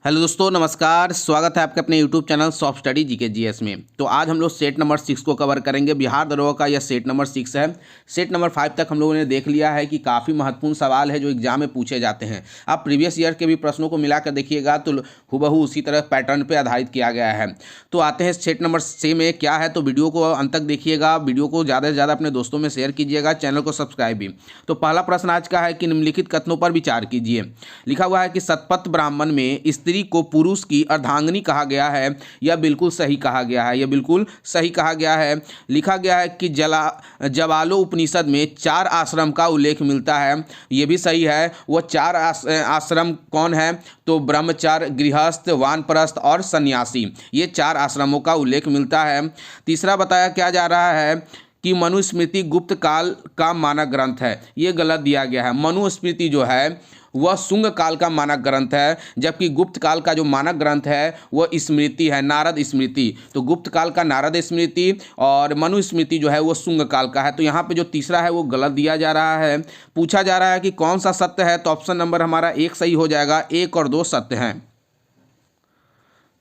Hello दोस्तों, नमस्कार। स्वागत है आपके अपने YouTube channel soft study GK GS में। तो आज हम लोग सेट नंबर 6 को कवर करेंगे। बिहार दरोगा का यह सेट नंबर 6 है। सेट नंबर 5 तक हम लोगों ने देख लिया है कि काफ़ी महत्वपूर्ण सवाल है जो एग्जाम में पूछे जाते हैं। आप प्रीवियस ईयर के भी प्रश्नों को मिलाकर देखिएगा तो हुबहू उसी तरह पैटर्न पर आधारित किया गया है। तो आते हैं सेट नंबर 6 में क्या है, तो वीडियो को अंत तक देखिएगा। वीडियो को ज़्यादा से ज़्यादा अपने दोस्तों में शेयर कीजिएगा, चैनल को सब्सक्राइब भी। तो पहला प्रश्न आज का है कि निम्नलिखित कथनों पर विचार कीजिए। लिखा हुआ है कि शतपथ ब्राह्मण में स्त्री को पुरुष की अर्धांगिनी कहा गया है। यह बिल्कुल सही कहा गया है, यह बिल्कुल सही कहा गया है। लिखा गया है कि जवालो उपनिषद में 4 आश्रम का उल्लेख मिलता है। यह भी सही है। वह 4 आश्रम कौन है, तो ब्रह्मचार्य, गृहस्थ, वानप्रस्थ और सन्यासी, ये 4 आश्रमों का उल्लेख मिलता है। तीसरा बताया क्या जा रहा है कि मनुस्मृति गुप्त काल का मानक ग्रंथ है। ये गलत दिया गया है। मनुस्मृति जो है वह शुंग काल का मानक ग्रंथ है, जबकि गुप्त काल का जो मानक ग्रंथ है वह स्मृति है, नारद स्मृति। तो गुप्त काल का नारद स्मृति और मनुस्मृति जो है वो शुंग काल का है। तो यहाँ पे जो तीसरा है वो गलत दिया जा रहा है। पूछा जा रहा है कि कौन सा सत्य है, तो ऑप्शन नंबर हमारा 1 सही हो जाएगा। 1 और 2 सत्य हैं।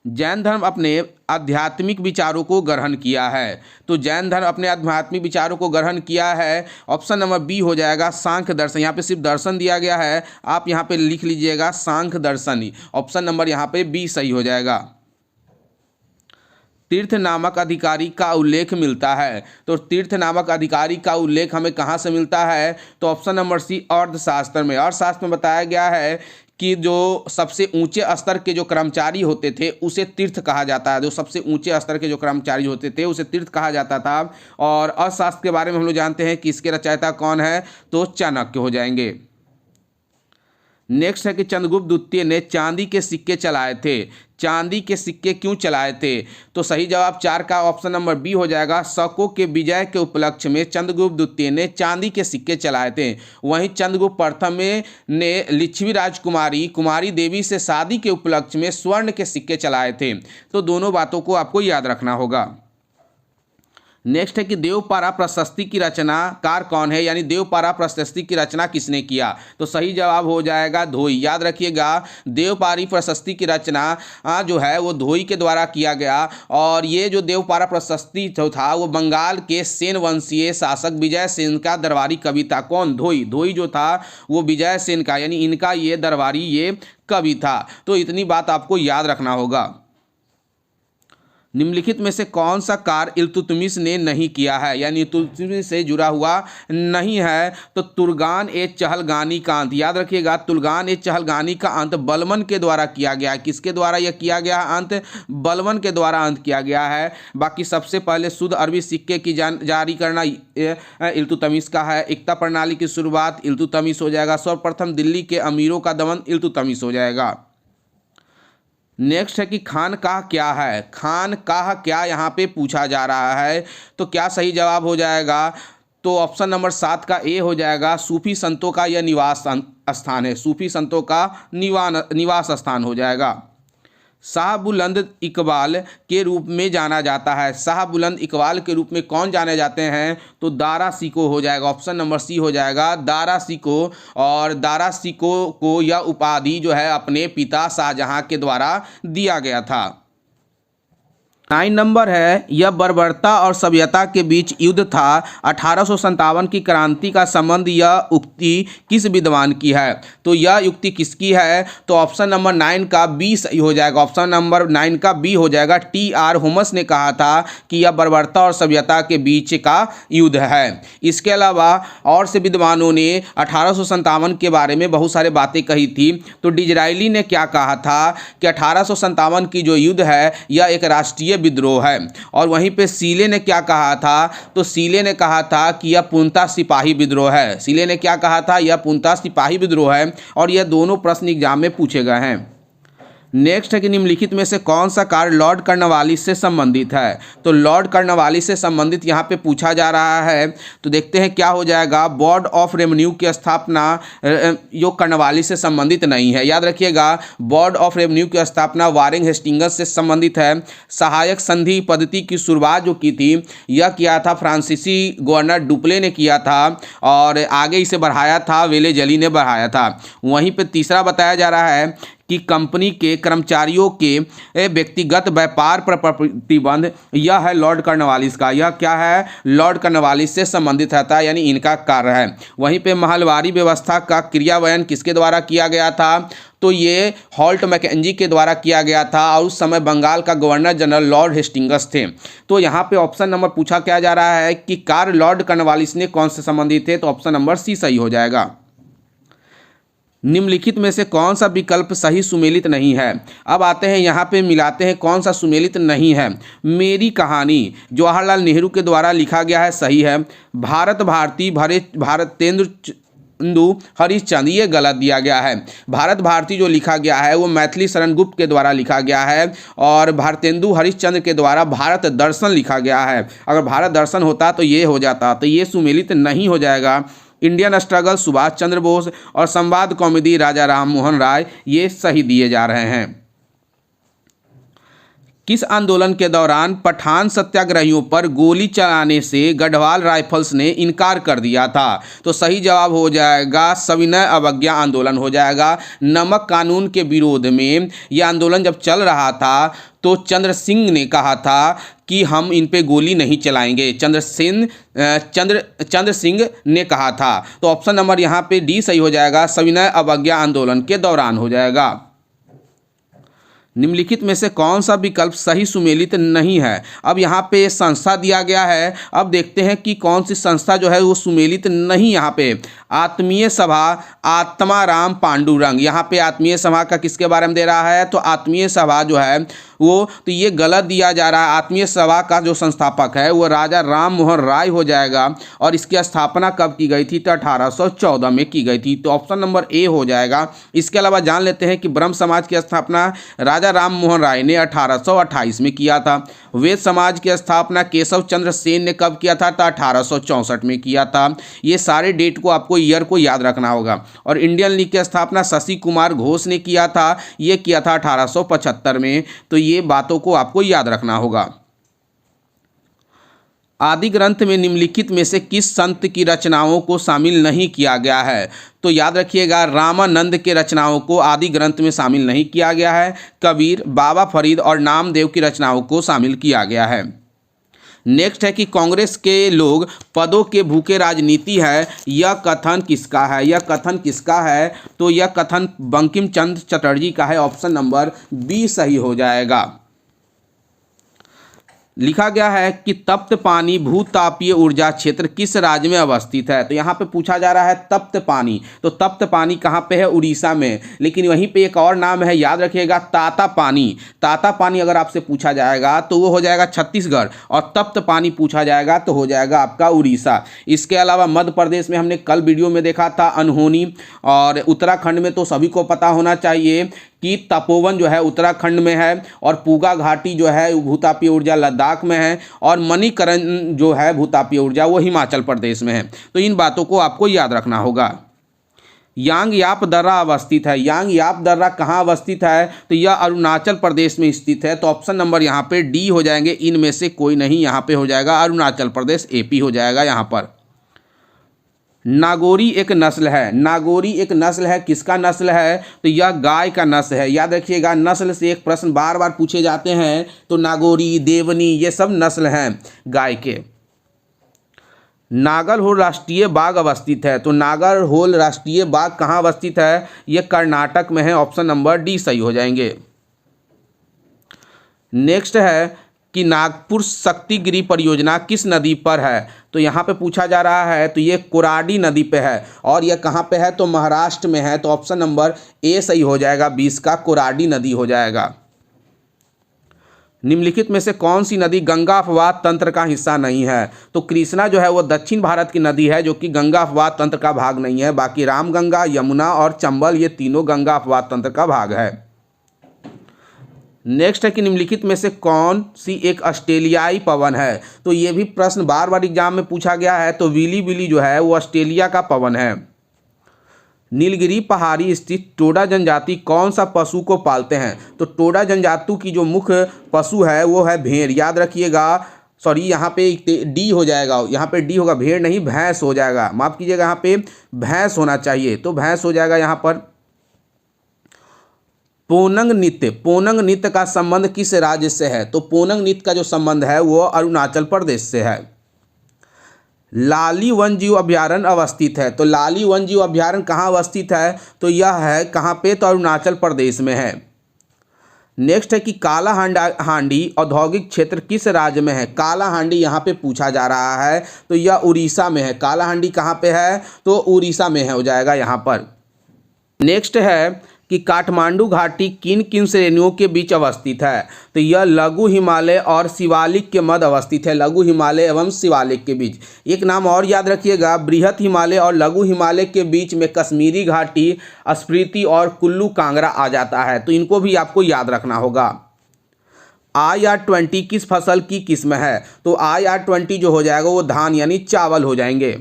जैन धर्म अपने आध्यात्मिक विचारों को ग्रहण किया है। तो जैन धर्म अपने आध्यात्मिक विचारों को ग्रहण किया है। ऑप्शन नंबर बी हो जाएगा, सांख्य दर्शन। यहाँ पे सिर्फ दर्शन दिया गया है, आप यहाँ पे लिख लीजिएगा सांख्य दर्शन ही। ऑप्शन नंबर यहाँ पे बी सही हो जाएगा। तीर्थ नामक अधिकारी का उल्लेख मिलता है। तो तीर्थ नामक अधिकारी का उल्लेख हमें कहाँ से मिलता है, तो ऑप्शन नंबर सी अर्थशास्त्र में। अर्थशास्त्र में बताया गया है कि जो सबसे ऊंचे स्तर के जो कर्मचारी होते थे उसे तीर्थ कहा जाता है। जो सबसे ऊंचे स्तर के जो कर्मचारी होते थे उसे तीर्थ कहा जाता था। और अर्थशास्त्र के बारे में हम लोग जानते हैं कि इसके रचयिता कौन है, तो चाणक्य हो जाएंगे। नेक्स्ट है कि चंद्रगुप्त द्वितीय ने चांदी के सिक्के चलाए थे। चांदी के सिक्के क्यों चलाए थे, तो सही जवाब 4 का ऑप्शन नंबर बी हो जाएगा। शकों के विजय के उपलक्ष्य में चंद्रगुप्त द्वितीय ने चांदी के सिक्के चलाए थे। वहीं चंद्रगुप्त प्रथम ने लिच्छवी राजकुमारी कुमारी देवी से शादी के उपलक्ष्य में स्वर्ण के सिक्के चलाए थे। तो दोनों बातों को आपको याद रखना होगा। नेक्स्ट है कि देवपारा प्रशस्ति की रचनाकार कौन है, यानी देवपारा प्रशस्ति की रचना किसने किया, तो सही जवाब हो जाएगा धोई। याद रखिएगा, देवपारी प्रशस्ति की रचना जो है वो धोई के द्वारा किया गया। और ये जो देवपारा प्रशस्ति जो था वो बंगाल के सेन वंशीय शासक विजय सेन का दरबारी कवि था। कौन, धोई। धोई जो था वो विजय सेन का, यानी इनका ये दरबारी ये कवि था। तो इतनी बात आपको याद रखना होगा। निम्नलिखित में से कौन सा कार्य इल्तुतमिश ने नहीं किया है, यानी इल्तुतमिश से जुड़ा हुआ नहीं है, तो तुर्गान ए चहलगानी का अंत। याद रखिएगा, तुर्गान ए चहलगानी का अंत बलबन के द्वारा किया गया। किसके द्वारा यह किया गया अंत, बलबन के द्वारा अंत किया गया है। बाकी सबसे पहले शुद्ध अरबी सिक्के की जारी करना इल्तुतमिश का है। एकता प्रणाली की शुरुआत इल्तुतमिश हो जाएगा। सर्वप्रथम दिल्ली के अमीरों का दमन इल्तुतमिश हो जाएगा। नेक्स्ट है कि खानकाह क्या है। खानकाह क्या यहाँ पे पूछा जा रहा है, तो क्या सही जवाब हो जाएगा, तो ऑप्शन नंबर 7 का ए हो जाएगा। सूफी संतों का यह निवास स्थान है। सूफी संतों का निवास स्थान हो जाएगा। शाह बुलंद इकबाल के रूप में जाना जाता है। शाह बुलंद इकबाल के रूप में कौन जाने जाते हैं, तो दारा सिको हो जाएगा। ऑप्शन नंबर सी हो जाएगा, दारा सिको। और दारा सिको को यह उपाधि जो है अपने पिता शाहजहां के द्वारा दिया गया था। 9 नंबर है, यह बर्बरता और सभ्यता के बीच युद्ध था। 1857 की क्रांति का संबंध यह उक्ति किस विद्वान की है, तो यह युक्ति किसकी है, तो ऑप्शन नंबर 9 का बी सही हो जाएगा। ऑप्शन नंबर 9 का बी हो जाएगा। टी.आर. होमस ने कहा था कि यह बर्बरता और सभ्यता के बीच का युद्ध है। इसके अलावा और से विद्वानों ने 1857 के बारे में बहुत सारे बातें कही थी। तो डिजराइली ने क्या कहा था कि 1857 की जो युद्ध है यह एक राष्ट्रीय विद्रोह है। और वहीं पे सीले ने क्या कहा था, तो सीले ने कहा था कि यह पूर्णतः सिपाही विद्रोह है। सीले ने क्या कहा था, यह पूर्णतः सिपाही विद्रोह है। और यह दोनों प्रश्न एग्जाम में पूछे गए हैं। नेक्स्ट है कि निम्नलिखित में से कौन सा कार्य लॉर्ड कर्नवालिस से संबंधित है, तो लॉर्ड कर्नवालिस से संबंधित यहाँ पे पूछा जा रहा है। तो देखते हैं क्या हो जाएगा। बोर्ड ऑफ रेवेन्यू की स्थापना जो कर्नवालिस से संबंधित नहीं है। याद रखिएगा, बोर्ड ऑफ रेवेन्यू की स्थापना वारेन हेस्टिंग्स से संबंधित है। सहायक संधि पद्धति की शुरुआत जो की थी यह किया था फ्रांसीसी गवर्नर डुप्ले ने किया था, और आगे इसे बढ़ाया था वेलेजली ने बढ़ाया था। वहीं पर तीसरा बताया जा रहा है कि कंपनी के कर्मचारियों के व्यक्तिगत व्यापार पर प्रतिबंध, यह है लॉर्ड कॉर्नवालिस का। यह क्या है? लॉर्ड कॉर्नवालिस से संबंधित रहता है, यानी इनका कार्य है। वहीं पे महलवारी व्यवस्था का क्रियान्वयन किसके द्वारा किया गया था? तो ये हॉल्ट मैकेंजी के द्वारा किया गया था, और उस समय बंगाल का गवर्नर जनरल लॉर्ड हेस्टिंग्स थे। तो यहाँ पे ऑप्शन नंबर पूछा क्या जा रहा है कि कार्य लॉर्ड कॉर्नवालिस ने कौन से संबंधित थे? तो ऑप्शन नंबर सी सही हो जाएगा। निम्नलिखित में से कौन सा विकल्प सही सुमेलित नहीं है? अब आते हैं यहाँ पे मिलाते हैं कौन सा सुमेलित नहीं है। मेरी कहानी जवाहरलाल नेहरू के द्वारा लिखा गया है, सही है। भारत भारती भारतेंदु हरिश्चंद्र, ये गलत दिया गया है। भारत भारती जो लिखा गया है वो मैथिली शरण गुप्त के द्वारा लिखा गया है, और भारतेंदु हरिश्चंद्र के द्वारा भारत दर्शन लिखा गया है। अगर भारत दर्शन होता तो ये हो जाता, तो ये सुमेलित नहीं हो जाएगा। इंडियन स्ट्रगल सुभाष चंद्र बोस और संवाद कॉमेडी राजा राम मोहन राय, ये सही दिए जा रहे हैं। किस आंदोलन के दौरान पठान सत्याग्रहियों पर गोली चलाने से गढ़वाल राइफल्स ने इनकार कर दिया था? तो सही जवाब हो जाएगा सविनय अवज्ञा आंदोलन हो जाएगा। नमक कानून के विरोध में यह आंदोलन जब चल रहा था तो चंद्र सिंह ने कहा था कि हम इन पे गोली नहीं चलाएंगे। चंद्र सिंह ने कहा था। तो ऑप्शन नंबर यहाँ पे डी सही हो जाएगा, सविनय अवज्ञा आंदोलन के दौरान हो जाएगा। निम्नलिखित में से कौन सा विकल्प सही सुमेलित नहीं है? अब यहाँ पे संस्था दिया गया है, अब देखते हैं कि कौन सी संस्था जो है वो सुमेलित नहीं। यहाँ पे आत्मीय सभा आत्माराम पांडुरंग, यहाँ पे आत्मीय सभा का किसके बारे में दे रहा है? तो आत्मीय सभा जो है वो, तो ये गलत दिया जा रहा है। आत्मीय सभा का जो संस्थापक है वो राजा राम मोहन राय हो जाएगा, और इसकी स्थापना कब की गई थी? तो 1814 में की गई थी। तो ऑप्शन नंबर ए हो जाएगा। इसके अलावा जान लेते हैं कि ब्रह्म समाज की स्थापना राजा राम मोहन राय ने 1828 में किया था। वेद समाज की स्थापना केशव चंद्र सेन ने कब किया था? तो 1864 में किया था। ये सारे डेट को आपको ईयर को याद रखना होगा। और इंडियन लीग की स्थापना शशि कुमार घोष ने किया था, ये किया था 1875 में। तो ये बातों को आपको याद रखना होगा। आदि ग्रंथ में निम्नलिखित में से किस संत की रचनाओं को शामिल नहीं किया गया है? तो याद रखिएगा, रामानंद के रचनाओं को आदि ग्रंथ में शामिल नहीं किया गया है। कबीर, बाबा फरीद और नामदेव की रचनाओं को शामिल किया गया है। नेक्स्ट है कि कांग्रेस के लोग पदों के भूखे राजनीति है, यह कथन किसका है? यह कथन किसका है? तो यह कथन बंकिम चंद्र चटर्जी का है। ऑप्शन नंबर बी सही हो जाएगा। लिखा गया है कि तप्त पानी भूतापीय ऊर्जा क्षेत्र किस राज्य में अवस्थित है? तो यहाँ पे पूछा जा रहा है तप्त पानी। तो तप्त पानी कहाँ पे है? उड़ीसा में। लेकिन वहीं पे एक और नाम है, याद रखिएगा, ताता पानी। ताता पानी अगर आपसे पूछा जाएगा तो वो हो जाएगा छत्तीसगढ़, और तप्त पानी पूछा जाएगा तो हो जाएगा आपका उड़ीसा। इसके अलावा मध्य प्रदेश में हमने कल वीडियो में देखा था अनहोनी, और उत्तराखंड में तो सभी को पता होना चाहिए कि तपोवन जो है उत्तराखंड में है, और पूगा घाटी जो है भूतापीय ऊर्जा लद्दाख में है, और मणिकरण जो है भूतापीय ऊर्जा वो हिमाचल प्रदेश में है। तो इन बातों को आपको याद रखना होगा। यांग याप दर्रा अवस्थित है। यांग याप दर्रा कहाँ अवस्थित है? तो यह अरुणाचल प्रदेश में स्थित है। तो ऑप्शन नंबर यहाँ पे डी हो जाएंगे। इनमें से कोई नहीं यहाँ पे हो जाएगा, अरुणाचल प्रदेश एपी हो जाएगा यहाँ पर। नागौरी एक नस्ल है। नागौरी एक नस्ल है, किसका नस्ल है? तो यह गाय का नस्ल है। याद रखिएगा, नस्ल से एक प्रश्न बार बार पूछे जाते हैं। तो नागौरी, देवनी, ये सब नस्ल हैं गाय के। नागरहोल राष्ट्रीय बाग अवस्थित है। तो नागरहोल राष्ट्रीय बाग कहाँ अवस्थित है? यह कर्नाटक में है। ऑप्शन नंबर डी सही हो जाएंगे। नेक्स्ट है कि नागपुर शक्तिगिरी परियोजना किस नदी पर है? तो यहाँ पे पूछा जा रहा है, तो ये कोराडी नदी पे है, और यह कहाँ पे है? तो महाराष्ट्र में है। तो ऑप्शन नंबर ए सही हो जाएगा, 20 का कोराडी नदी हो जाएगा। निम्नलिखित में से कौन सी नदी गंगा अपवाद तंत्र का हिस्सा नहीं है? तो कृष्णा जो है वो दक्षिण भारत की नदी है, जो कि गंगा अपवाद तंत्र का भाग नहीं है। बाकी रामगंगा, यमुना और चंबल, ये तीनों गंगा अपवाद तंत्र का भाग है। नेक्स्ट है कि निम्नलिखित में से कौन सी एक ऑस्ट्रेलियाई पवन है? तो ये भी प्रश्न बार बार एग्जाम में पूछा गया है। तो विली विली जो है वो ऑस्ट्रेलिया का पवन है। नीलगिरी पहाड़ी स्थित टोडा जनजाति कौन सा पशु को पालते हैं? तो टोडा जनजाति की जो मुख्य पशु है वो है भेड़। याद रखिएगा, सॉरी यहाँ पे डी हो जाएगा, यहाँ पे डी होगा, भेड़ नहीं भैंस हो जाएगा, माफ़ कीजिएगा, यहाँ पे भैंस होना चाहिए। तो भैंस हो जाएगा यहाँ पर। पोनंग नृत्य का संबंध किस राज्य से है? तो पोनंग नृत्य का जो संबंध है वो अरुणाचल प्रदेश से है। लाली वन्यजीव अभयारण्य अवस्थित है, तो लाली वन्यजीव अभयारण्य कहाँ अवस्थित है? तो यह है कहाँ पे? तो अरुणाचल प्रदेश में है। नेक्स्ट है कि काला हांडी औद्योगिक क्षेत्र किस राज्य में है? काला हांडी यहाँ पे पूछा जा रहा है, तो यह उड़ीसा में है। काला हांडी कहाँ पे है? तो उड़ीसा में है, हो जाएगा यहाँ पर। नेक्स्ट है कि काठमांडू घाटी किन किन श्रेणियों के बीच अवस्थित है? तो यह लघु हिमालय और शिवालिक के मध्य अवस्थित है, लघु हिमालय एवं शिवालिक के बीच। एक नाम और याद रखिएगा, बृहत हिमालय और लघु हिमालय के बीच में कश्मीरी घाटी, स्पीति और कुल्लू कांगड़ा आ जाता है, तो इनको भी आपको याद रखना होगा। IR-20 किस फसल की किस्म है? तो IR-20 जो हो जाएगा वो धान यानी चावल हो जाएंगे।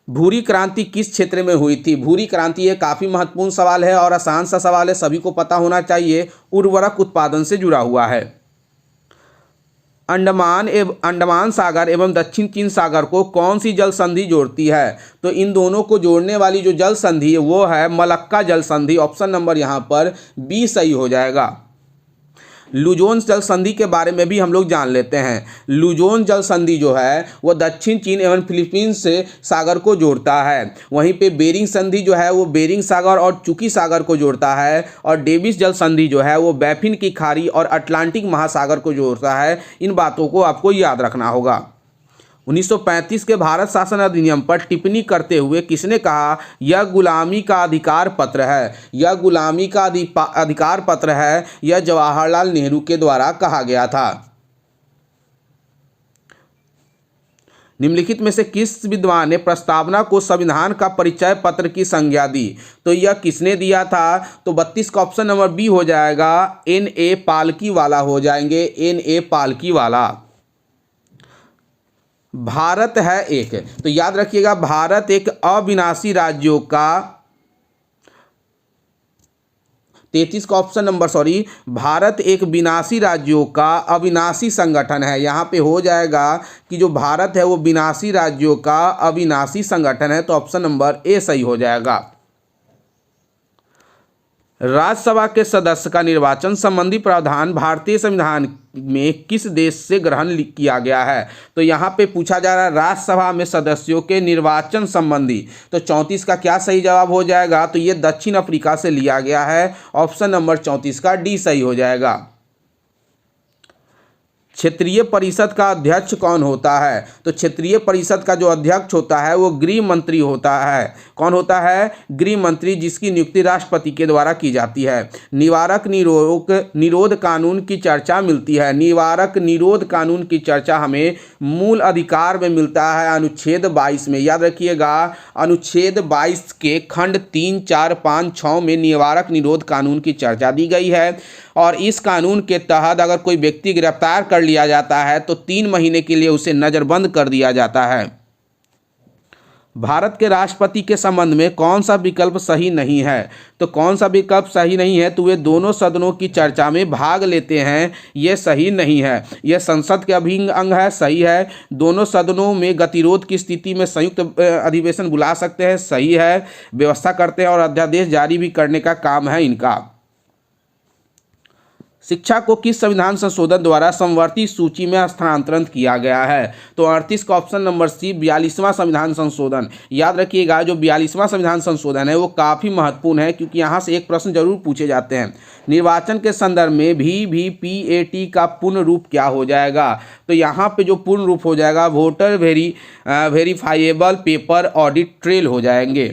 भूरी क्रांति किस क्षेत्र में हुई थी? भूरी क्रांति ये काफ़ी महत्वपूर्ण सवाल है और आसान सा सवाल है, सभी को पता होना चाहिए। उर्वरक उत्पादन से जुड़ा हुआ है। अंडमान सागर एवं दक्षिण चीन सागर को कौन सी जल संधि जोड़ती है? तो इन दोनों को जोड़ने वाली जो जल संधि है वो है मलक्का जल संधि। ऑप्शन नंबर यहाँ पर बी सही हो जाएगा। लुजोन जल संधि के बारे में भी हम लोग जान लेते हैं। लुजोन जल संधि जो है वो दक्षिण चीन एवं फिलीपींस से सागर को जोड़ता है। वहीं पे बेरिंग संधि जो है वो बेरिंग सागर और चुकी सागर को जोड़ता है। और डेविस जल संधि जो है वो बैफिन की खाड़ी और अटलांटिक महासागर को जोड़ता है। इन बातों को आपको याद रखना होगा। 1935 के भारत शासन अधिनियम पर टिप्पणी करते हुए किसने कहा यह गुलामी का अधिकार पत्र है? यह गुलामी का अधिकार पत्र है, यह जवाहरलाल नेहरू के द्वारा कहा गया था। निम्नलिखित में से किस विद्वान ने प्रस्तावना को संविधान का परिचय पत्र की संज्ञा दी? तो यह किसने दिया था? तो 32 का ऑप्शन नंबर बी हो जाएगा। N.A. पालकी वाला हो जाएंगे, N.A. पालकी वाला। भारत है एक, तो याद रखिएगा भारत एक अविनाशी राज्यों का 33 का ऑप्शन नंबर भारत एक विनाशी राज्यों का अविनाशी संगठन है। यहाँ पे हो जाएगा कि जो भारत है वो विनाशी राज्यों का अविनाशी संगठन है, तो ऑप्शन नंबर ए सही हो जाएगा। राज्यसभा के सदस्य का निर्वाचन संबंधी प्रावधान भारतीय संविधान में किस देश से ग्रहण किया गया है? तो यहाँ पे पूछा जा रहा है राज्यसभा में सदस्यों के निर्वाचन संबंधी, तो 34 का क्या सही जवाब हो जाएगा? तो ये दक्षिण अफ्रीका से लिया गया है। ऑप्शन नंबर 34 का डी सही हो जाएगा। क्षेत्रीय परिषद का अध्यक्ष कौन होता है? तो क्षेत्रीय परिषद का जो अध्यक्ष होता है वो गृह मंत्री होता है। कौन होता है? गृह मंत्री, जिसकी नियुक्ति राष्ट्रपति के द्वारा की जाती है। निवारक निरोध कानून की चर्चा मिलती है। निवारक निरोध कानून की चर्चा हमें मूल अधिकार में मिलता है अनुच्छेद 22 में। याद रखिएगा अनुच्छेद 22 के खंड 3, 4, 5, 6 में निवारक निरोध कानून की चर्चा दी गई है। और इस कानून के तहत अगर कोई व्यक्ति गिरफ्तार कर लिया जाता है तो 3 महीने के लिए उसे नज़रबंद कर दिया जाता है। भारत के राष्ट्रपति के संबंध में कौन सा विकल्प सही नहीं है? तो कौन सा विकल्प सही नहीं है? तो वे दोनों सदनों की चर्चा में भाग लेते हैं, ये सही नहीं है। यह संसद के अभिन्न अंग है, सही है। दोनों सदनों में गतिरोध की स्थिति में संयुक्त अधिवेशन बुला सकते हैं, सही है। व्यवस्था करते हैं और अध्यादेश जारी भी करने का काम है इनका। शिक्षा को किस संविधान संशोधन द्वारा समवर्ती सूची में स्थानांतरित किया गया है? तो 38 का ऑप्शन नंबर सी 42वां संविधान संशोधन। याद रखिएगा जो 42वां संविधान संशोधन है वो काफ़ी महत्वपूर्ण है, क्योंकि यहाँ से एक प्रश्न जरूर पूछे जाते हैं। निर्वाचन के संदर्भ में VVPAT का पूर्ण रूप क्या हो जाएगा? तो यहाँ पे जो पूर्ण रूप हो जाएगा voter verifiable paper audit trail हो जाएंगे।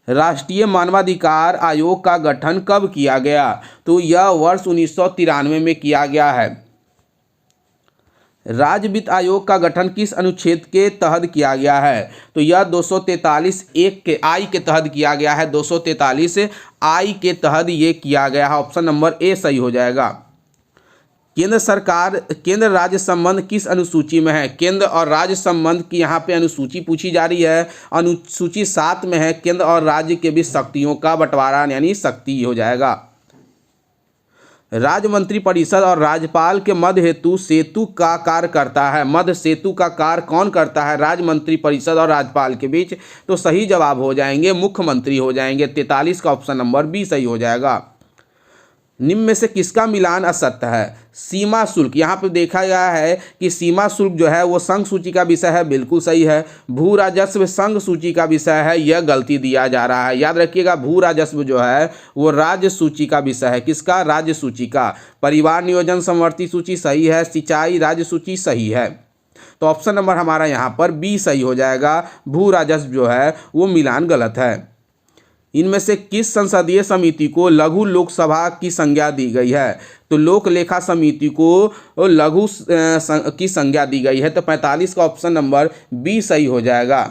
राष्ट्रीय मानवाधिकार आयोग का गठन कब किया गया? तो यह वर्ष 1993 में किया गया है। राज्य वित्त आयोग का गठन किस अनुच्छेद के तहत किया गया है? तो यह 243(1) के आई के तहत किया गया है। 243(I) के तहत ये किया गया है। ऑप्शन नंबर ए सही हो जाएगा। केंद्र राज्य संबंध किस अनुसूची में है? केंद्र और राज्य संबंध की यहाँ पे अनुसूची पूछी जा रही है। अनुसूची 7 में है। केंद्र और राज्य के बीच शक्तियों का बंटवारा यानी शक्ति हो जाएगा। राज्य मंत्रिपरिषद और राज्यपाल के मध्य हेतु सेतु का कार्य करता है। मध्य सेतु का कार्य कौन करता है? राज्य मंत्रिपरिषद और राज्यपाल के बीच। तो सही जवाब हो जाएंगे मुख्यमंत्री हो जाएंगे। 43 का ऑप्शन नंबर बी सही हो जाएगा। निम्न में से किसका मिलान असत्य है? सीमा शुल्क। यहाँ पे देखा गया है कि सीमा शुल्क जो है वो संघ सूची का विषय है, बिल्कुल सही है। भू राजस्व संघ सूची का विषय है, यह गलती दिया जा रहा है। याद रखिएगा, भू राजस्व जो है वो राज्य सूची का विषय है। किसका? राज्य सूची का। परिवार नियोजन समवर्ती सूची सही है। सिंचाई राज्य सूची सही है। तो ऑप्शन नंबर हमारा यहाँ पर बी सही हो जाएगा। भू राजस्व जो है वो मिलान गलत है। इनमें से किस संसदीय समिति को लघु लोकसभा की संज्ञा दी गई है? तो लोक लेखा समिति को लघु की संज्ञा दी गई है। तो 45 का ऑप्शन नंबर बी सही हो जाएगा।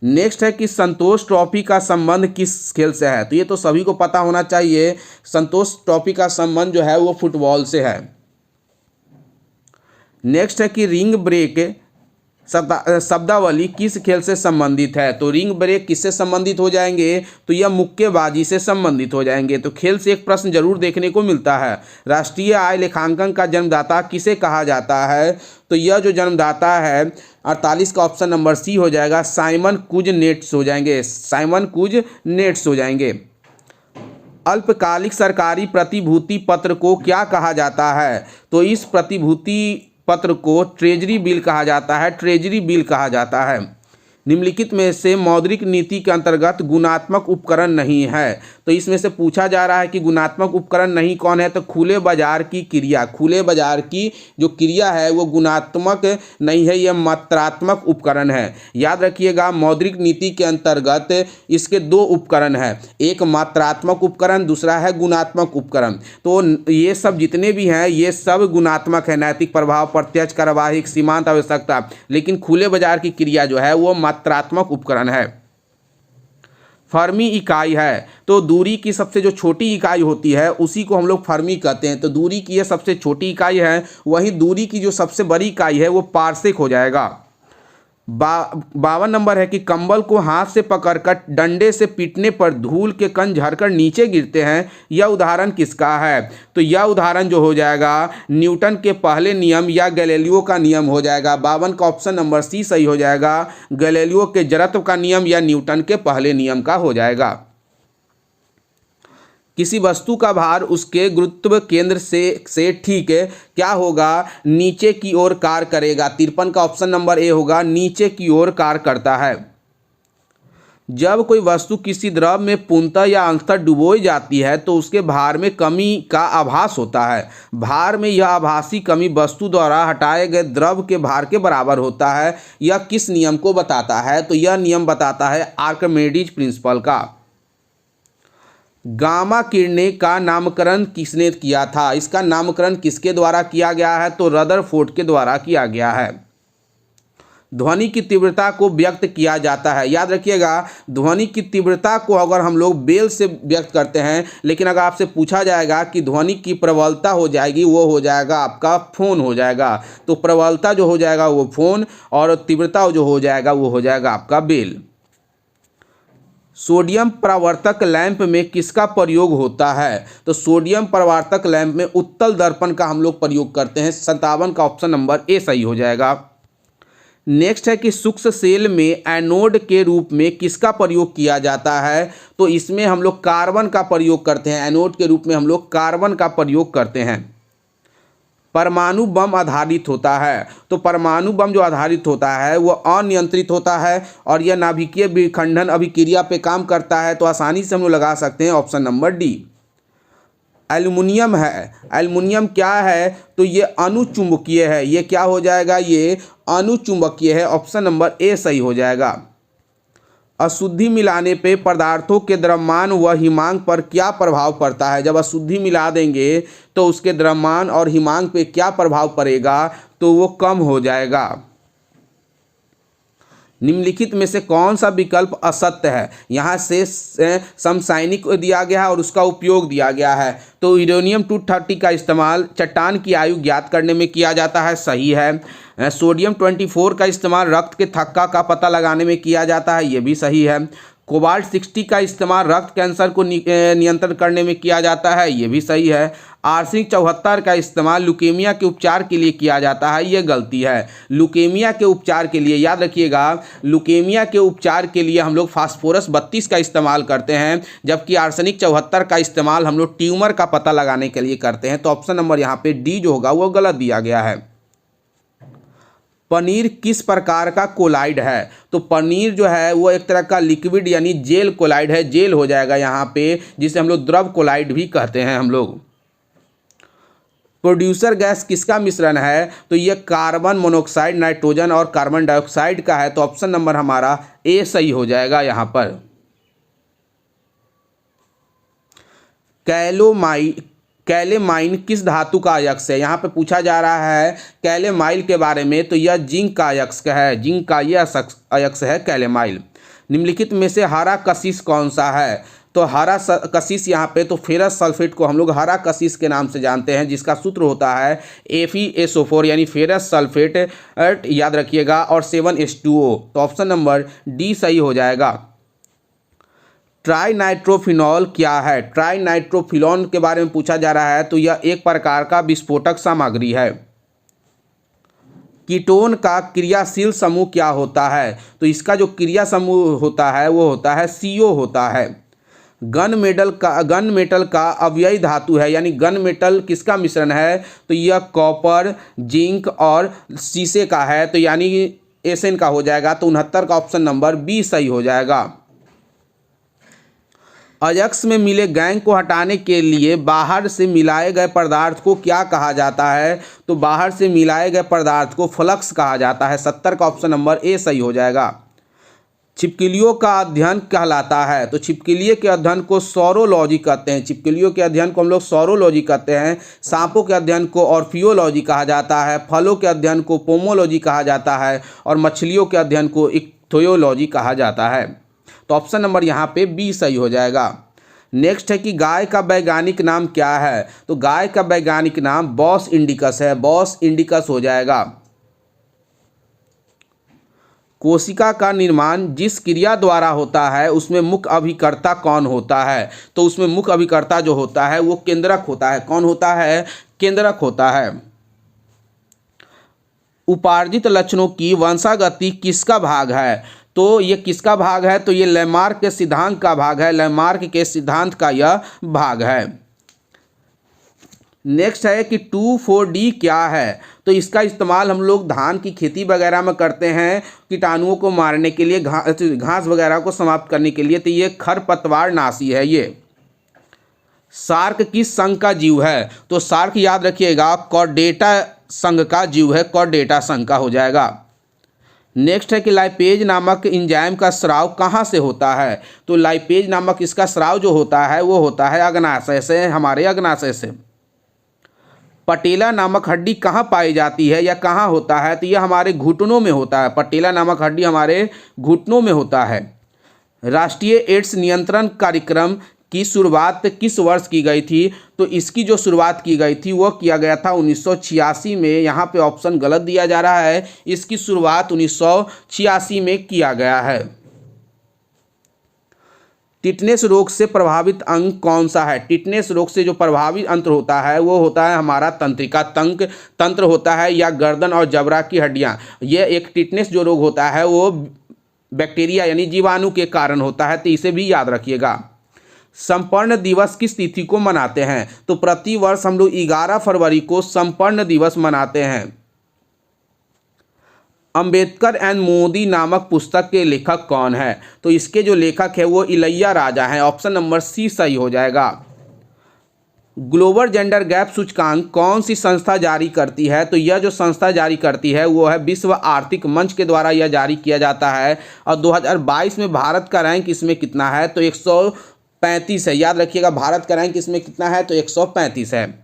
नेक्स्ट है कि संतोष ट्रॉफी का संबंध किस खेल से है? तो ये तो सभी को पता होना चाहिए। संतोष ट्रॉफी का संबंध जो है वो फुटबॉल से है। नेक्स्ट है कि रिंग ब्रेक शब्दावली किस खेल से संबंधित है? तो रिंग ब्रेक किससे संबंधित हो जाएंगे? तो यह मुक्केबाजी से संबंधित हो जाएंगे। तो खेल से एक प्रश्न जरूर देखने को मिलता है। राष्ट्रीय आय लेखांकन का जन्मदाता किसे कहा जाता है? तो यह जो जन्मदाता है 48 का ऑप्शन नंबर सी हो जाएगा। साइमन कुजनेट्स हो जाएंगे। साइमन कुजनेट्स हो जाएंगे। अल्पकालिक सरकारी प्रतिभूति पत्र को क्या कहा जाता है? तो इस प्रतिभूति पत्र को ट्रेजरी बिल कहा जाता है। ट्रेजरी बिल कहा जाता है। निम्नलिखित में से मौद्रिक नीति के अंतर्गत गुणात्मक उपकरण नहीं है। तो इसमें से पूछा जा रहा है कि गुणात्मक उपकरण नहीं कौन है? तो खुले बाजार की क्रिया। खुले बाजार की जो क्रिया है वो गुणात्मक नहीं है, यह मात्रात्मक उपकरण है। याद रखिएगा, मौद्रिक नीति के अंतर्गत इसके दो उपकरण हैं, एक मात्रात्मक उपकरण, दूसरा है गुणात्मक उपकरण। तो ये सब जितने भी हैं ये सब गुणात्मक है। नैतिक प्रभाव, प्रत्यक्ष कार्यवाही, सीमांत आवश्यकता। लेकिन खुले बाजार की क्रिया जो है वो मात्रात्मक उपकरण है। फर्मी इकाई है। तो दूरी की सबसे जो छोटी इकाई होती है उसी को हम लोग फर्मी कहते हैं। तो दूरी की ये सबसे छोटी इकाई है। वहीं दूरी की जो सबसे बड़ी इकाई है वो पारसेक हो जाएगा। 52 नंबर है कि कंबल को हाथ से पकड़कर डंडे से पीटने पर धूल के कण झड़कर नीचे गिरते हैं। यह उदाहरण किसका है? तो यह उदाहरण जो हो जाएगा न्यूटन के पहले नियम या गैलीलियो का नियम हो जाएगा। 52 का ऑप्शन नंबर सी सही हो जाएगा। गैलीलियो के जड़त्व का नियम या न्यूटन के पहले नियम का हो जाएगा। किसी वस्तु का भार उसके गुरुत्व केंद्र से ठीक है क्या होगा? नीचे की ओर कार्य करेगा। 53 का ऑप्शन नंबर ए होगा, नीचे की ओर कार्य करता है। जब कोई वस्तु किसी द्रव में पूर्णतः या अंशतः डुबोई जाती है तो उसके भार में कमी का आभास होता है। भार में यह आभासी कमी वस्तु द्वारा हटाए गए द्रव के भार के बराबर होता है। यह किस नियम को बताता है? तो यह नियम बताता है आर्किमिडीज प्रिंसिपल का। गामा किरणें का नामकरण किसने किया था? इसका नामकरण किसके द्वारा किया गया है? तो रदरफोर्ड के द्वारा किया गया है। ध्वनि की तीव्रता को व्यक्त किया जाता है। याद रखिएगा, ध्वनि की तीव्रता को अगर हम लोग बेल से व्यक्त करते हैं, लेकिन अगर आपसे पूछा जाएगा कि ध्वनि की प्रबलता हो जाएगी, वो हो जाएगा आपका फोन हो जाएगा। तो प्रबलता जो हो जाएगा वो फोन और तीव्रता जो हो जाएगा वो हो जाएगा आपका बेल। सोडियम परावर्तक लैंप में किसका प्रयोग होता है? तो सोडियम परावर्तक लैंप में उत्तल दर्पण का हम लोग प्रयोग करते हैं। 57 का ऑप्शन नंबर ए सही हो जाएगा। नेक्स्ट है कि सूक्ष्म सेल में एनोड के रूप में किसका प्रयोग किया जाता है? तो इसमें हम लोग कार्बन का प्रयोग करते हैं। एनोड के रूप में हम लोग कार्बन का प्रयोग करते हैं। परमाणु बम आधारित होता है। तो परमाणु बम जो आधारित होता है वो अनियंत्रित होता है और यह नाभिकीय विखंडन अभिक्रिया पे काम करता है। तो आसानी से हम लोग लगा सकते हैं ऑप्शन नंबर डी। एल्युमिनियम है। एल्युमिनियम क्या है? तो ये अनुचुंबकीय है। ये क्या हो जाएगा? ये अनुचुंबकीय है। ऑप्शन नंबर ए सही हो जाएगा। अशुद्धि मिलाने पे पदार्थों के द्रव्यमान व हिमांक पर क्या प्रभाव पड़ता है? जब अशुद्धि मिला देंगे तो उसके द्रव्यमान और हिमांक पे क्या प्रभाव पड़ेगा? तो वो कम हो जाएगा। निम्नलिखित में से कौन सा विकल्प असत्य है? यहाँ से समसामयिक दिया गया है और उसका उपयोग दिया गया है। तो यूरेनियम 230 का इस्तेमाल चट्टान की आयु ज्ञात करने में किया जाता है, सही है। सोडियम 24 का इस्तेमाल रक्त के थक्का का पता लगाने में किया जाता है, ये भी सही है। कोबाल्ट 60 का इस्तेमाल रक्त कैंसर को नियंत्रण करने में किया जाता है, ये भी सही है। आर्सेनिक 74 का इस्तेमाल लुकेमिया के उपचार के लिए किया जाता है, ये गलती है। लुकेमिया के उपचार के लिए याद रखिएगा, लुकेमिया के उपचार के लिए हम लोग फास्फोरस 32 का इस्तेमाल करते हैं, जबकि आर्सेनिक 74 का इस्तेमाल हम लोग ट्यूमर का पता लगाने के लिए करते हैं। तो ऑप्शन नंबर यहाँ पे डी जो होगा वो गलत दिया गया है। पनीर किस प्रकार का कोलाइड है? तो पनीर जो है वो एक तरह का लिक्विड यानी जेल कोलाइड है, जेल हो जाएगा यहाँ पे, जिसे हम लोग द्रव कोलाइड भी कहते हैं हम लोग। प्रोड्यूसर गैस किसका मिश्रण है? तो ये कार्बन मोनोऑक्साइड, नाइट्रोजन और कार्बन डाइऑक्साइड का है। तो ऑप्शन नंबर हमारा ए सही हो जाएगा यहाँ पर। कैलेमाइन किस धातु का अयस्क है? यहाँ पे पूछा जा रहा है कैलेमाइल के बारे में, तो यह जिंक का अयस्क है, जिंक का यह अयस्क है कैलेमाइल। निम्नलिखित में से हरा कशिश कौन सा है? तो हरा कशिश यहाँ पे तो फेरस सल्फेट को हम लोग हरा कशिश के नाम से जानते हैं, जिसका सूत्र होता है FeSO4 यानी फेरस सल्फेट, याद रखिएगा, और 7H2O। तो ऑप्शन नंबर डी सही हो जाएगा। ट्राइनाइट्रोफिनॉल क्या है? ट्राइनाइट्रोफिनॉल के बारे में पूछा जा रहा है, तो यह एक प्रकार का विस्फोटक सामग्री है। कीटोन का क्रियाशील समूह क्या होता है? तो इसका जो क्रिया समूह होता है वो होता है CO होता है। गन मेटल का अवयवी धातु है, यानी गन मेटल किसका मिश्रण है? तो यह कॉपर, जिंक और शीशे का है, तो यानी एसएन का हो जाएगा। तो 69 का ऑप्शन नंबर बी सही हो जाएगा। अयस्क में मिले गैंग को हटाने के लिए बाहर से मिलाए गए पदार्थ को क्या कहा जाता है? तो बाहर से मिलाए गए पदार्थ को फ्लक्स कहा जाता है। 70 का ऑप्शन नंबर ए सही हो जाएगा। छिपकलियों का अध्ययन कहलाता है? तो छिपकलियों के अध्ययन को सौरोलॉजी कहते हैं। छिपकलियों के अध्ययन को हम लोग सौरोलॉजी कहते हैं। सांपों के अध्ययन को ऑर्फियोलॉजी कहा जाता है। फलों के अध्ययन को पोमोलॉजी कहा जाता है और मछलियों के अध्ययन को इक्थियोलॉजी कहा जाता है। तो ऑप्शन नंबर यहाँ पे बी सही हो जाएगा। नेक्स्ट है कि गाय का वैज्ञानिक नाम क्या है? तो गाय का वैज्ञानिक नाम बॉस इंडिकस है, बॉस इंडिकस हो जाएगा। कोशिका का निर्माण जिस क्रिया द्वारा होता है उसमें मुख्य अभिकर्ता कौन होता है? तो उसमें मुख्य अभिकर्ता जो होता है वो केंद्रक होता है। कौन होता है? केंद्रक होता है। उपार्जित लक्षणों की वंशागति किसका भाग है? तो ये किसका भाग है? तो ये लैमार्क के सिद्धांत का भाग है, लैमार्क के सिद्धांत का यह भाग है। नेक्स्ट है कि 2,4-D क्या है? तो इसका इस्तेमाल हम लोग धान की खेती वगैरह में करते हैं, कीटाणुओं को मारने के लिए, घास वगैरह को समाप्त करने के लिए। तो ये खरपतवार नाशी है। ये शार्क किस संघ का जीव है? तो शार्क याद रखिएगा कॉर्डेटा संघ का जीव है, कॉर्डेटा संघ का हो जाएगा। नेक्स्ट है कि लाइपेज नामक एंजाइम का स्राव कहाँ से होता है? तो लाइपेज नामक इसका स्राव जो होता है वो होता है अग्नाशय से, हमारे अग्नाशय से। पटेला नामक हड्डी कहाँ पाई जाती है या कहाँ होता है? तो यह हमारे घुटनों में होता है। पटेला नामक हड्डी हमारे घुटनों में होता है। राष्ट्रीय एड्स नियंत्रण कार्यक्रम की शुरुआत किस वर्ष की गई थी? तो इसकी जो शुरुआत की गई थी वो किया गया था 1986 में। यहाँ पे ऑप्शन गलत दिया जा रहा है, इसकी शुरुआत 1986 में किया गया है। टिटनेस रोग से प्रभावित अंग कौन सा है? टिटनेस रोग से जो प्रभावित अंत्र होता है वो होता है हमारा तंत्रिका तंत्र होता है, या गर्दन और जबड़ा की हड्डियाँ। ये एक टिटनेस जो रोग होता है वो बैक्टीरिया यानी जीवाणु के कारण होता है, तो इसे भी याद रखिएगा। संपर्ण दिवस किस तिथि को मनाते हैं? तो प्रतिवर्ष हम लोग 11 फरवरी को संपर्ण दिवस मनाते हैं। अंबेडकर एंड मोदी नामक पुस्तक के लेखक कौन है? तो इसके जो लेखक है वो इलैया राजा हैं। ऑप्शन नंबर सी सही हो जाएगा। ग्लोबल जेंडर गैप सूचकांक कौन सी संस्था जारी करती है? तो यह जो संस्था जारी करती है वो है विश्व आर्थिक मंच के द्वारा यह जारी किया जाता है। और 2022 में भारत का रैंक इसमें कितना है? तो 135 है। याद रखिएगा भारत का रैंक इसमें कितना है? तो 135 है।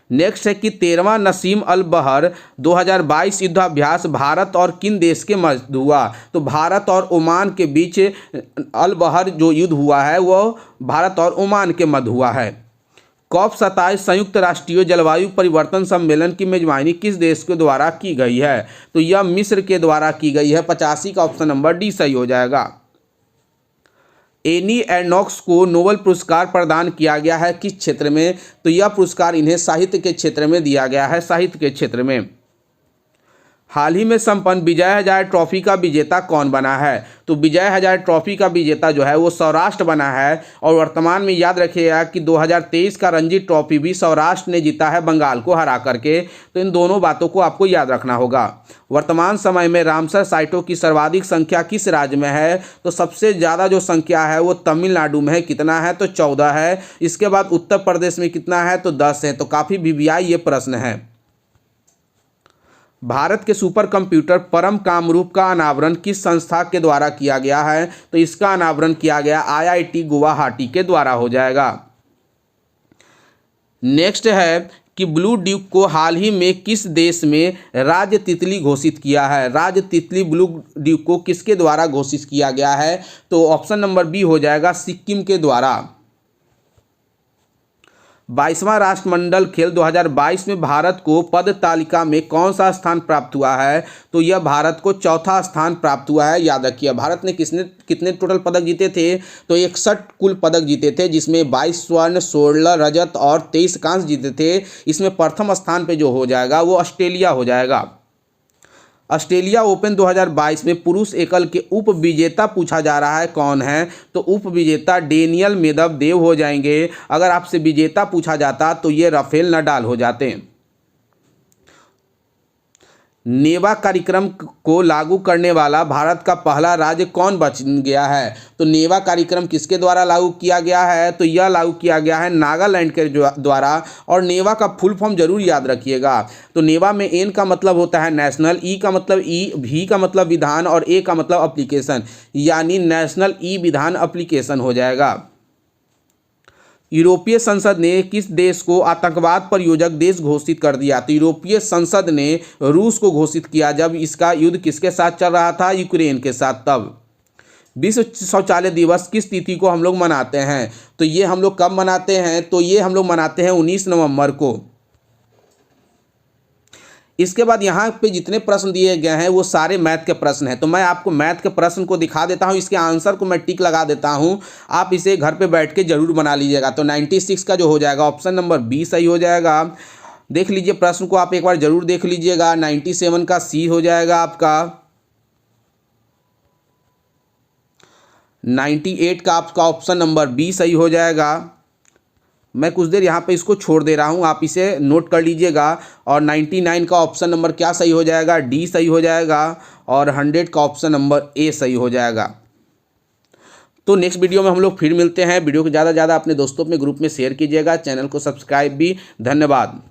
नेक्स्ट है कि 13वां नसीम अल बहर 2022 युद्धाभ्यास भारत और किन देश के मध्य हुआ? तो भारत और ओमान के बीच अल बहर जो युद्ध हुआ है वो भारत और ओमान के मध्य हुआ है। COP27 संयुक्त राष्ट्रीय जलवायु परिवर्तन सम्मेलन की मेजबानी किस देश के द्वारा की गई है? तो यह मिस्र के द्वारा की गई है। 85 का ऑप्शन नंबर डी सही हो जाएगा। एनी एर्नॉक्स को नोबेल पुरस्कार प्रदान किया गया है किस क्षेत्र में? तो यह पुरस्कार इन्हें साहित्य के क्षेत्र में दिया गया है, साहित्य के क्षेत्र में। हाल ही में संपन्न विजय हजारे ट्रॉफी का विजेता कौन बना है? तो विजय हजारे ट्रॉफी का विजेता जो है वो सौराष्ट्र बना है। और वर्तमान में याद रखिएगा कि 2023 का रणजी ट्रॉफी भी सौराष्ट्र ने जीता है बंगाल को हरा करके। तो इन दोनों बातों को आपको याद रखना होगा। वर्तमान समय में रामसर साइटों की सर्वाधिक संख्या किस राज्य में है? तो सबसे ज़्यादा जो संख्या है वो तमिलनाडु में है। कितना है? तो 14 है। इसके बाद उत्तर प्रदेश में कितना है? तो 10 है। तो काफ़ी वीवीआई ये प्रश्न है। भारत के सुपर कंप्यूटर परम कामरूप का अनावरण किस संस्था के द्वारा किया गया है? तो इसका अनावरण किया गया आईआईटी गुवाहाटी के द्वारा हो जाएगा। नेक्स्ट है कि ब्लू ड्यूक को हाल ही में किस देश में राज्य तितली घोषित किया है? राज्य तितली ब्लू ड्यूक को किसके द्वारा घोषित किया गया है? तो ऑप्शन नंबर बी हो जाएगा, सिक्किम के द्वारा। 22वां राष्ट्रमंडल खेल 2022 में भारत को पद तालिका में कौन सा स्थान प्राप्त हुआ है? तो यह भारत को चौथा स्थान प्राप्त हुआ है। याद रखिए भारत ने कितने टोटल पदक जीते थे? तो 61 कुल पदक जीते थे, जिसमें 22 स्वर्ण, 16 रजत और 23 कांस्य जीते थे। इसमें प्रथम स्थान पे जो हो जाएगा वो ऑस्ट्रेलिया हो जाएगा। ऑस्ट्रेलिया ओपन 2022 में पुरुष एकल के उप विजेता पूछा जा रहा है, कौन है? तो उप विजेता डेनियल मेदवेदेव हो जाएंगे। अगर आपसे विजेता पूछा जाता तो ये राफेल नडाल हो जाते। नेवा कार्यक्रम को लागू करने वाला भारत का पहला राज्य कौन बन गया है? तो नेवा कार्यक्रम किसके द्वारा लागू किया गया है? तो यह लागू किया गया है नागालैंड के द्वारा। और नेवा का फुल फॉर्म जरूर याद रखिएगा। तो नेवा में एन का मतलब होता है नेशनल, ई का मतलब भी का मतलब विधान और ए का मतलब एप्लीकेशन, यानी नेशनल ई विधान एप्लीकेशन हो जाएगा। यूरोपीय संसद ने किस देश को आतंकवाद प्रायोजक देश घोषित कर दिया? तो यूरोपीय संसद ने रूस को घोषित किया जब इसका युद्ध किसके साथ चल रहा था? यूक्रेन के साथ। तब विश्व शौचालय दिवस किस तिथि को हम लोग मनाते हैं? तो ये हम लोग कब मनाते हैं? तो ये हम लोग मनाते हैं 19 नवंबर को। इसके बाद यहाँ पे जितने प्रश्न दिए गए हैं वो सारे मैथ के प्रश्न हैं। तो मैं आपको मैथ के प्रश्न को दिखा देता हूँ, इसके आंसर को मैं टिक लगा देता हूँ। आप इसे घर पे बैठ के जरूर बना लीजिएगा। तो 96 का जो हो जाएगा ऑप्शन नंबर बी सही हो जाएगा। देख लीजिए प्रश्न को आप एक बार जरूर देख लीजिएगा। 97 का सी हो जाएगा आपका। 98 का आपका ऑप्शन नंबर बी सही हो जाएगा। मैं कुछ देर यहाँ पे इसको छोड़ दे रहा हूँ, आप इसे नोट कर लीजिएगा। और 99 का ऑप्शन नंबर क्या सही हो जाएगा? डी सही हो जाएगा। और 100 का ऑप्शन नंबर ए सही हो जाएगा। तो नेक्स्ट वीडियो में हम लोग फिर मिलते हैं। वीडियो को ज़्यादा से ज़्यादा अपने दोस्तों में ग्रुप में शेयर कीजिएगा। चैनल को सब्सक्राइब भी। धन्यवाद।